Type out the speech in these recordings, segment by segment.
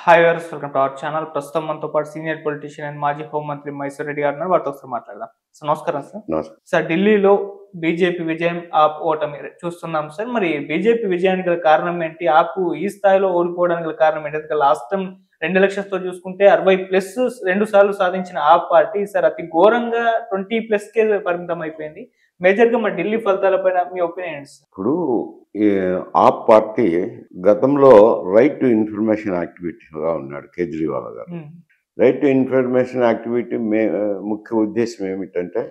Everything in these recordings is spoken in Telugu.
Hi viewers, welcome to our channel. ప్రస్తుతం మనతో పాటు సీనియర్ పొలిటీషియన్ అండ్ మాజీ హోంమంత్రి మైసూర్ రెడ్డి గారు ఉన్నారు. వారితో ఒకసారి మాట్లాడదాం. సార్ నమస్కారం సార్. నమస్కారం. సార్, ఢిల్లీలో బీజేపీ విజయం, ఆప్ ఓటమి చూస్తున్నాం సార్. మరి బీజేపీ విజయానికి గల కారణం ఏంటి? ఆప్ ఈ స్థాయిలో ఓడిపోవడానికి గల కారణం ఏంటి? ఎందుకంటే లాస్ట్ టైం 2 ఎలక్షన్స్ తో చూసుకుంటే 60+ 2 సార్లు సాధించిన ఆప్ పార్టీ ఈసారి అతి ఘోరంగా 20+కే పరిమితం అయిపోయింది. మేజర్ గా మరి ఢిల్లీ ఫలితాలపైన మీ ఒపీనియన్ ఏంటి సార్? ఇప్పుడు ఈ ఆప్ పార్టీ గతంలో రైట్ టు ఇన్ఫర్మేషన్ యాక్టివిటీగా ఉన్నాడు కేజ్రీవాల్ గారు. రైట్ టు ఇన్ఫర్మేషన్ యాక్టివిటీ ముఖ్య ఉద్దేశం ఏమిటంటే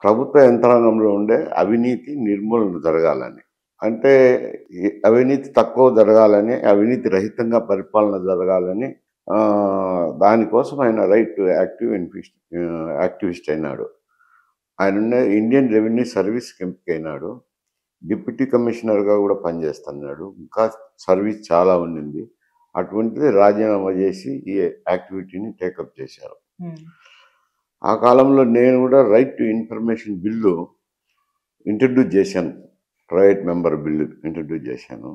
ప్రభుత్వ యంత్రాంగంలో ఉండే అవినీతి నిర్మూలన జరగాలని, అంటే అవినీతి తక్కువ జరగాలని, అవినీతి రహితంగా పరిపాలన జరగాలని, దానికోసం ఆయన రైట్ టు యాక్టివిస్ట్ అయినాడు. ఆయన ఇండియన్ రెవెన్యూ సర్వీస్కి ఎంపికైనాడు. డిప్యూటీ కమిషనర్గా కూడా పనిచేస్తున్నాడు. ఇంకా సర్వీస్ చాలా ఉండింది. అటువంటిది రాజీనామా చేసి ఈ యాక్టివిటీని టేకప్ చేశారు. ఆ కాలంలో నేను కూడా right to information bill introduce చేశాను. ప్రైవేట్ మెంబర్ బిల్లు ఇంట్రడ్యూస్ చేశాను.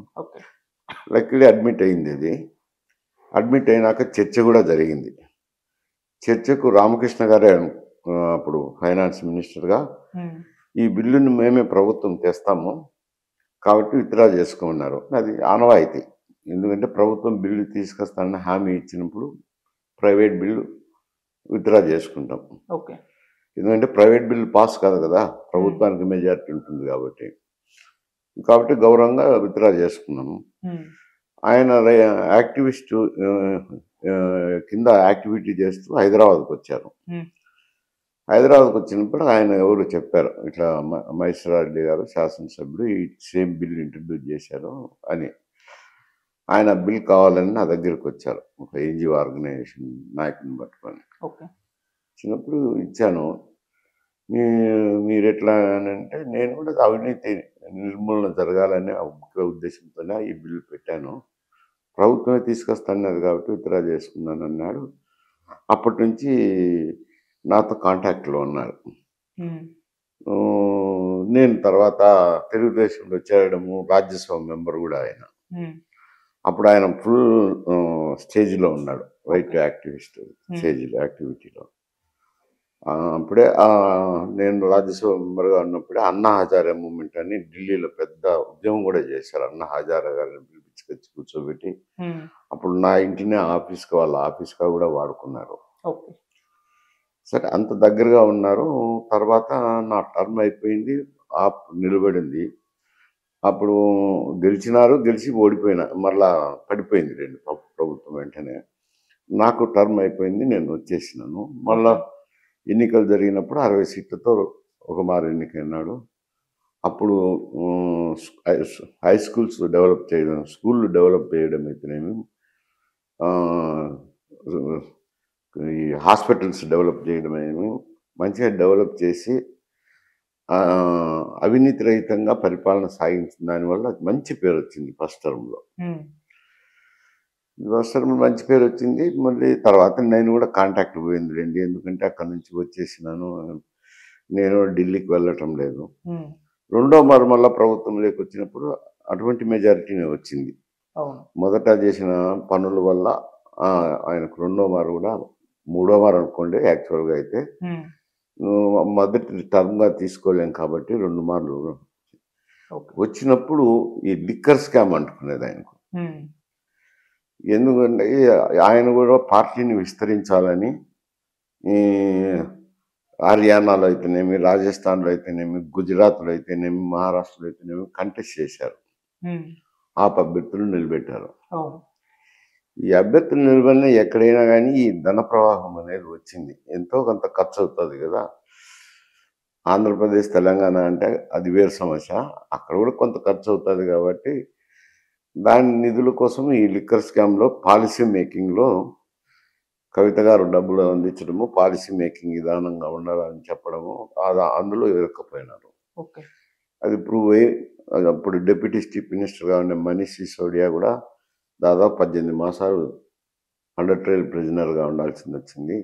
లక్కీలీ అడ్మిట్ అయింది. ఇది అడ్మిట్ అయినాక చర్చ కూడా జరిగింది. చర్చకు రామకృష్ణ గారే అప్పుడు ఫైనాన్స్ మినిస్టర్గా ఈ బిల్లుని మేమే ప్రభుత్వం తెస్తాము కాబట్టి విత్డ్రా చేసుకోమన్నారు. అది ఆనవాయితీ. ఎందుకంటే ప్రభుత్వం బిల్లు తీసుకొస్తానని హామీ ఇచ్చినప్పుడు ప్రైవేట్ బిల్లు విత్డ్రా చేసుకుంటాం. ఎందుకంటే ప్రైవేట్ బిల్లు పాస్ కాదు కదా, ప్రభుత్వానికి మెజారిటీ ఉంటుంది కాబట్టి గౌరవంగా విత్డ్రా చేసుకున్నాము. ఆయన యాక్టివిస్టు కింద యాక్టివిటీ చేస్తూ హైదరాబాద్కి వచ్చారు. హైదరాబాద్కి వచ్చినప్పుడు ఆయన ఎవరు చెప్పారు, ఇట్లా మైసూర్ రెడ్డి గారు శాసనసభ్యుడు ఈ సేమ్ బిల్ ఇంట్రడ్యూస్ చేశారు అని. ఆయన బిల్ కావాలని నా దగ్గరికి వచ్చారు, ఒక ఎన్జిఓ ఆర్గనైజేషన్ నాయకుని పట్టుకొని. వచ్చినప్పుడు ఇచ్చాను. మీరు ఎట్లా అని అంటే, నేను కూడా అవినీతి నిర్మూలన జరగాలని ముఖ్య ఉద్దేశంతోనే ఈ బిల్లు పెట్టాను, ప్రభుత్వమే తీసుకొస్తానది కాబట్టి విత్డ్రా చేసుకున్నాను అన్నాడు. అప్పటి నుంచి నాతో కాంటాక్ట్లో ఉన్నారు. నేను తర్వాత తెలుగుదేశంలో చేరడము, రాజ్యసభ మెంబర్ కూడా ఆయన. అప్పుడు ఆయన ఫుల్ స్టేజ్లో ఉన్నాడు, రైట్ యాక్టివిస్ట్ స్టేజ్లో యాక్టివిటీలో. అప్పుడే నేను రాజ్యసభ మెంబర్గా ఉన్నప్పుడే అన్నా హజారే మూమెంట్ అని ఢిల్లీలో పెద్ద ఉద్యమం కూడా చేశారు. అన్నా హజారే గారిని పిలిపించుకొచ్చి కూర్చోబెట్టి అప్పుడు నా ఇంటినే ఆఫీస్గా వాళ్ళ ఆఫీస్గా కూడా వాడుకున్నారు. సరే, అంత దగ్గరగా ఉన్నారు. తర్వాత నా టర్మ్ అయిపోయింది, ఆప్ నిలబడింది. అప్పుడు గెలిచి ఓడిపోయినా, మళ్ళా పడిపోయింది ప్రభుత్వం. వెంటనే నాకు టర్మ్ అయిపోయింది, నేను వచ్చేసినాను. మళ్ళా ఎన్నికలు జరిగినప్పుడు 60 సీట్లతో ఒక మారు ఎన్నికైనాడు. అప్పుడు హై స్కూల్స్ డెవలప్ చేయడం, స్కూళ్ళు డెవలప్ చేయడం అయితేనేమి, ఈ హాస్పిటల్స్ డెవలప్ చేయడం ఏమి మంచిగా డెవలప్ చేసి అవినీతి రహితంగా పరిపాలన సాగించిన దానివల్ల మంచి పేరు వచ్చింది. ఫస్ట్ టర్మ్లో మంచి పేరు వచ్చింది. మళ్ళీ తర్వాత నేను కూడా కాంటాక్ట్ పోయింది రండి, ఎందుకంటే అక్కడ నుంచి వచ్చేసినాను, నేను ఢిల్లీకి వెళ్ళటం లేదు. రెండో మారు మళ్ళీ ప్రభుత్వంలోకి వచ్చినప్పుడు అటువంటి మెజారిటీనే వచ్చింది. మొదట చేసిన పనుల వల్ల ఆయనకు రెండో మారు కూడా, మూడో మారు అనుకోండి యాక్చువల్గా అయితే, మొదటి టర్మ్గా తీసుకోలేం కాబట్టి 2 మార్లు వచ్చినప్పుడు ఈ లిక్కర్ స్కామ్ అంటుకునేది ఆయనకు. ఎందుకంటే ఆయన కూడా పార్టీని విస్తరించాలని హర్యానాలో అయితేనేమి, రాజస్థాన్లో అయితేనేమి, గుజరాత్లో అయితేనేమి, మహారాష్ట్రలో అయితేనేమి కంటెస్ట్ చేశారు. ఆప్ అభ్యర్థులు నిలబెట్టారు. ఈ అభ్యర్థులు నిలబడిన ఎక్కడైనా కానీ ఈ ధన ప్రవాహం అనేది వచ్చింది. ఎంతో కొంత ఖర్చు అవుతుంది కదా. ఆంధ్రప్రదేశ్, తెలంగాణ అంటే అది వేరు సమస్య, అక్కడ కూడా కొంత ఖర్చు అవుతుంది కాబట్టి దాని నిధుల కోసం ఈ లిక్కర్ స్కామ్లో పాలసీ మేకింగ్లో కవిత గారు డబ్బులు అందించడము, పాలసీ మేకింగ్ విధానంగా ఉండాలని చెప్పడము, అందులో ఇరుక్కుపోయినారు. అది ప్రూవ్ అయ్యి అప్పుడు డిప్యూటీ చీఫ్ మినిస్టర్గా ఉండే మనీష్ సిసోడియా కూడా దాదాపు 18 మాసాలు అండర్ ట్రయల్ ప్రిజనర్గా ఉండాల్సింది వచ్చింది.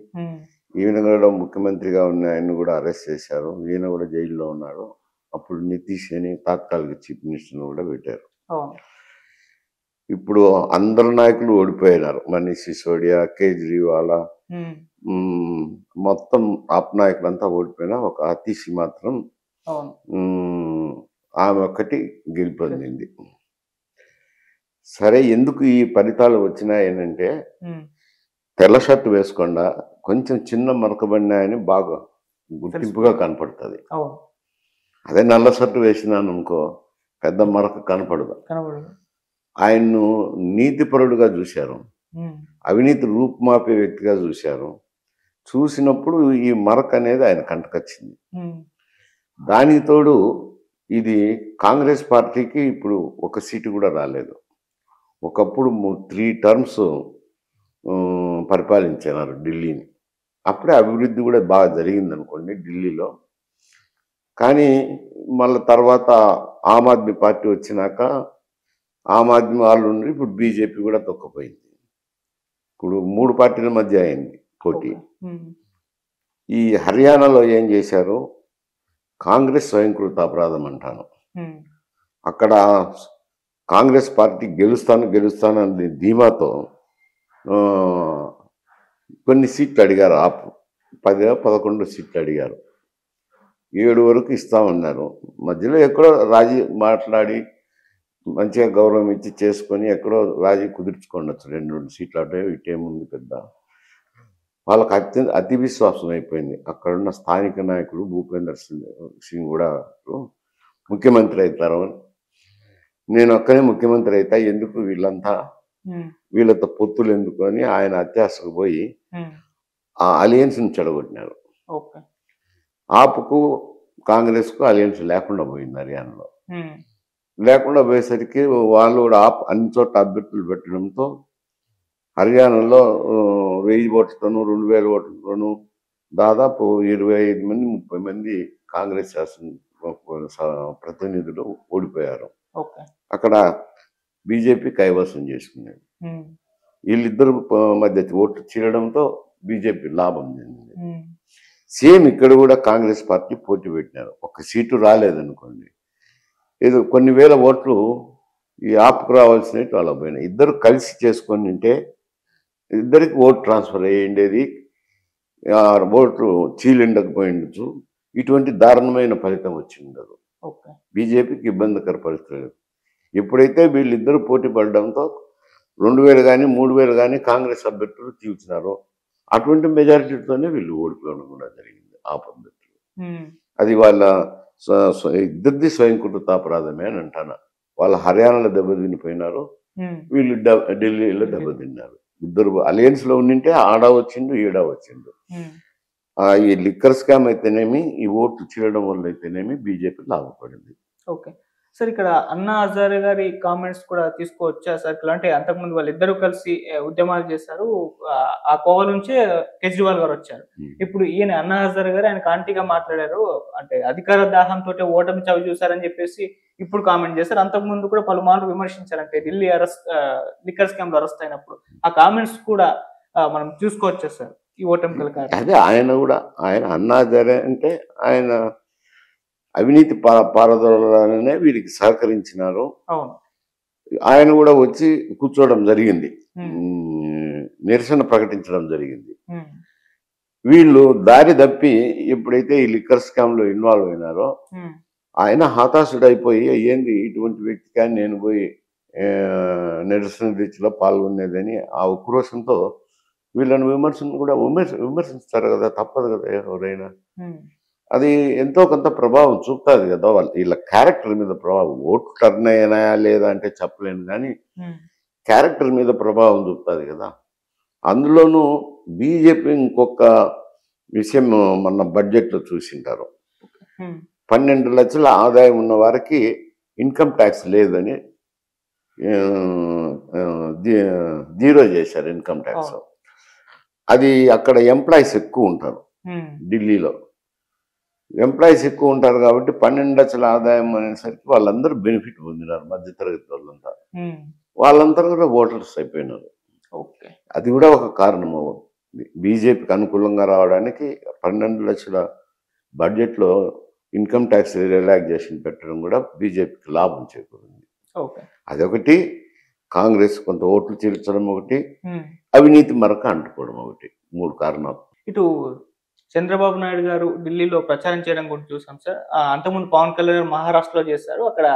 ఈయన కూడా ముఖ్యమంత్రిగా ఉన్న ఆయన కూడా అరెస్ట్ చేశారు, ఈయన కూడా జైల్లో ఉన్నాడు. అప్పుడు నితీష్ అని తాత్కాలిక చీఫ్ మినిస్టర్ని కూడా పెట్టారు. ఇప్పుడు అందరు నాయకులు ఓడిపోయినారు. మనీష్ సిసోడియా, కేజ్రీవాల్, ఉమ్, మొత్తం ఆప్ నాయకులంతా ఓడిపోయినా ఒక అతీషి మాత్రం అవును. ఆమె ఒక్కటి గెలుపొందింది. సరే, ఎందుకు ఈ ఫలితాలు వచ్చినాయనంటే ఉమ్, తెల్ల షర్ట్ వేసుకుండా కొంచెం చిన్న మరకబడినాయని బాగా గుర్తింపుగా కనపడుతుంది. అవును, అదే నల్ల షర్ట్ వేసినాను అనుకో, పెద్ద మరక కనపడదు. కనబడదు. ఆయన్ను నీతిపరుడుగా చూశారు, ఉమ్, అవినీతి రూపుమాపే వ్యక్తిగా చూశారు. చూసినప్పుడు ఈ మరక అనేది ఆయన కంటకొచ్చింది. ఉమ్, దానికి తోడు ఇది కాంగ్రెస్ పార్టీకి ఇప్పుడు ఒక సీటు కూడా రాలేదు. ఒకప్పుడు 3 టర్మ్స్ పరిపాలించారు ఢిల్లీని. అప్పుడే అభివృద్ధి కూడా బాగా జరిగింది అనుకోండి ఢిల్లీలో. కానీ మళ్ళీ తర్వాత ఆమ్ ఆద్మీ పార్టీ వచ్చినాక ఆమ్ ఆద్మీ వాళ్ళు ఉండి ఇప్పుడు బీజేపీ కూడా తొక్కపోయింది. ఇప్పుడు 3 పార్టీల మధ్య అయింది పోటీ. ఉమ్, ఈ హర్యానాలో ఏం చేశారు, కాంగ్రెస్ స్వయంకృత అపరాధం అంటాను. ఉమ్, అక్కడ కాంగ్రెస్ పార్టీ గెలుస్తానని ధీమాతో కొన్ని సీట్లు అడిగారు. 10-11 సీట్లు అడిగారు. 7 వరకు ఇస్తామన్నారు. మధ్యలో ఎక్కడో రాజీ మాట్లాడి మంచిగా గౌరవం ఇచ్చి చేసుకొని ఎక్కడో రాజీ కుదుర్చుకోండొచ్చు. 2 సీట్లు అటే ఇటేముంది పెద్ద. వాళ్ళకి అతి విశ్వాసం అయిపోయింది. అక్కడున్న స్థానిక నాయకుడు భూపేందర్ సింగ్ కూడా ముఖ్యమంత్రి అవుతారు, నేను ఒక్కనే ముఖ్యమంత్రి అవుతా, ఎందుకు వీళ్ళంతా వీళ్ళతో పొత్తులు ఎందుకు అని ఆయన అత్యాశకు పోయి ఆ అలయన్స్ని చెడగొట్టినారు. ఆప్కు కాంగ్రెస్కు అలయన్స్ లేకుండా పోయింది హర్యానాలో. లేకుండా పోయేసరికి వాళ్ళు కూడా అన్ని చోట్ల అభ్యర్థులు పెట్టడంతో హర్యానాలో 1000 ఓట్లతోనూ 2000 ఓట్లతోనూ దాదాపు 25 మంది 30 మంది కాంగ్రెస్ ప్రతినిధులు ఓడిపోయారు. అక్కడ బీజేపీ కైవసం చేసుకునేది. వీళ్ళిద్దరు మధ్య ఓట్లు చీలడంతో బీజేపీ లాభం చెందింది. సేమ్ ఇక్కడ కూడా కాంగ్రెస్ పార్టీ పోటీ పెట్టినారు. 1 సీటు రాలేదనుకోండి, ఏదో కొన్ని వేల ఓట్లు ఈ ఆప్కు రావాల్సినవి వాళ్ళ పోయినాయి. ఇద్దరు కలిసి చేసుకొని ఉంటే ఇద్దరికి ఓటు ట్రాన్స్ఫర్ అయ్యేది, ఓట్లు చీలిండకపోయిండొచ్చు. ఇటువంటి దారుణమైన ఫలితం వచ్చి ఉండదు. బీజేపీకి ఇబ్బందికర పరిస్థితులు. ఎప్పుడైతే వీళ్ళిద్దరూ పోటీ పడడంతో 2000 కానీ 3000 కానీ కాంగ్రెస్ అభ్యర్థులు తీర్చినారో అటువంటి మెజారిటీతోనే వీళ్ళు ఓడిపోవడం కూడా జరిగింది ఆ అభ్యర్థులు. అది వాళ్ళ ఇద్దరిది స్వయంకృత అపరాధమే అని అంటాను. వాళ్ళు హర్యానాలో దెబ్బతినిపోయినారు, వీళ్ళు ఢిల్లీలో దెబ్బతిన్నారు. ఇద్దరు అలయన్స్ లో ఉండింటే ఆడా వచ్చిండు, ఈడా వచ్చిండు. ఈ లిక్కర్ స్కామ్ అయితేనేమి, ఈ ఓట్లు చీలడం వల్ల అయితేనేమి బీజేపీ లాభపడింది. ఓకే సార్, ఇక్కడ అన్నా హజారే గారి కామెంట్స్ కూడా తీసుకోవచ్చా సార్? అంటే అంతకుముందు వాళ్ళిద్దరూ కలిసి ఉద్యమాలు చేశారు, ఆ కోవ నుంచే కేజ్రీవాల్ గారు వచ్చారు. ఇప్పుడు ఈయన అన్నా హజారే గారు ఆయన కాంటిగా మాట్లాడారు, అంటే అధికార దాహంతో ఓటమి చవి చూశారని చెప్పేసి ఇప్పుడు కామెంట్ చేశారు. అంతకుముందు కూడా పలుమార్లు విమర్శించారు, అంటే ఢిల్లీ లిక్కర్ స్కామ్ లో అరెస్ట్ అయినప్పుడు. ఆ కామెంట్స్ కూడా మనం చూసుకోవచ్చా సార్ ఈ ఓటమి గల కారణం? అదే ఆయన అన్నా హజారే అంటే ఆయన అవినీతి పారదోలనే వీరికి సహకరించినారు. ఆయన కూడా వచ్చి కూర్చోవడం జరిగింది, నిరసన ప్రకటించడం జరిగింది. వీళ్ళు దారి తప్పి ఎప్పుడైతే ఈ లిక్కర్ స్కామ్ లో ఇన్వాల్వ్ అయినారో ఆయన హతాశుడైపోయి, ఏంది ఇటువంటి వ్యక్తి కానీ నేను పోయి నిరసన దీక్షలో పాల్గొనేదని ఆ ఉక్రోషంతో వీళ్ళని విమర్శిస్తారు కదా, తప్పదు కదా ఎవరైనా. అది ఎంతో కొంత ప్రభావం చూపుతుంది కదా వీళ్ళ క్యారెక్టర్ మీద ప్రభావం. ఓట్లు టర్న్ అయినాయా లేదా అంటే చెప్పలేను, కానీ క్యారెక్టర్ మీద ప్రభావం చూపుతుంది కదా. అందులోనూ బీజేపీ ఇంకొక విషయం మన బడ్జెట్లో చూసింటారు, 12 లక్షల ఆదాయం ఉన్న వారికి ఇన్కమ్ ట్యాక్స్ లేదని జీరో చేశారు ఇన్కమ్ ట్యాక్స్. అది అక్కడ ఎంప్లాయీస్ ఎక్కువ ఉంటారు, ఢిల్లీలో ఎంప్లాయీస్ ఎక్కువ ఉంటారు కాబట్టి 12 లక్షల ఆదాయం అనేసరికి వాళ్ళందరూ బెనిఫిట్ పొందినారు, మధ్యతరగతి వాళ్ళందరూ కూడా ఓటర్స్ అయిపోయినారు. అది కూడా ఒక కారణం. బీజేపీకి అనుకూలంగా రావడానికి 12 లక్షల బడ్జెట్లో ఇన్కమ్ ట్యాక్స్ రిలాక్సేషన్ పెట్టడం కూడా బీజేపీకి లాభం చేకూరింది. అదొకటి. కాంగ్రెస్ కొంత ఓట్లు చీల్చడం ఒకటి, ఉమ్. అవినీతి మరక అంటుకోవడం ఒకటి, 3 కారణాలు. ఇటు చంద్రబాబు నాయుడు గారు ఢిల్లీలో ప్రచారం చేయడం కూడా చూసాం సార్. అంతకుముందు పవన్ కళ్యాణ్ గారు మహారాష్ట్రలో చేశారు. అక్కడ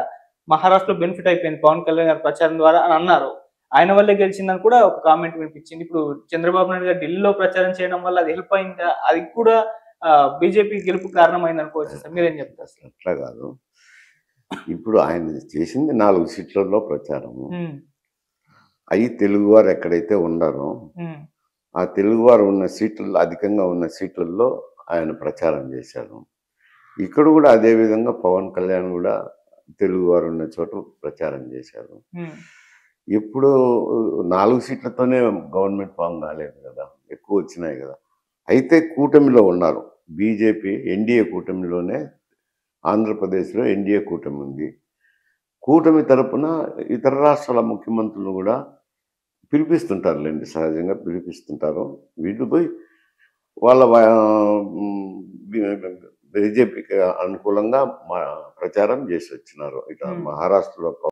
మహారాష్ట్రలో బెనిఫిట్ అయిపోయింది పవన్ కళ్యాణ్ గారి ప్రచారం ద్వారా అని అన్నారు. ఆయన వల్లే గెలిచిందని కూడా ఒక కామెంట్ వినిపించింది. ఇప్పుడు చంద్రబాబు నాయుడు గారు ఢిల్లీలో ప్రచారం చేయడం వల్ల అది హెల్ప్ అయిందా? అది కూడా బీజేపీ గెలుపు కారణమైంది అనుకోవచ్చు సార్. మీరేం చెప్తారు సార్? అట్లా కాదు. ఇప్పుడు ఆయన చేసింది 4 సీట్లలో ప్రచారము. ఉమ్, అవి తెలుగువారు ఎక్కడైతే ఉన్నారో ఉమ్, ఆ తెలుగువారు ఉన్న సీట్లలో, అధికంగా ఉన్న సీట్లలో ఆయన ప్రచారం చేశారు. ఇక్కడ కూడా అదే విధంగా పవన్ కళ్యాణ్ కూడా తెలుగువారు ఉన్న చోట ప్రచారం చేశారు. ఉమ్, ఎప్పుడు 4 సీట్లతోనే గవర్నమెంట్ ఫామ్ కాలేదు కదా, ఎక్కువ వచ్చినాయి కదా. అయితే కూటమిలో ఉన్నారు. బీజేపీ ఎన్డీఏ కూటమిలోనే, ఆంధ్రప్రదేశ్లో ఎన్డీఏ కూటమి ఉంది. కూటమి తరపున ఇతర రాష్ట్రాల ముఖ్యమంత్రులు కూడా పిలిపిస్తుంటారులేండి, సహజంగా పిలిపిస్తుంటారు. వీళ్ళు పోయి వాళ్ళ బీజేపీకి అనుకూలంగా ప్రచారం చేసి వచ్చినారు. ఇట్లా మహారాష్ట్రలో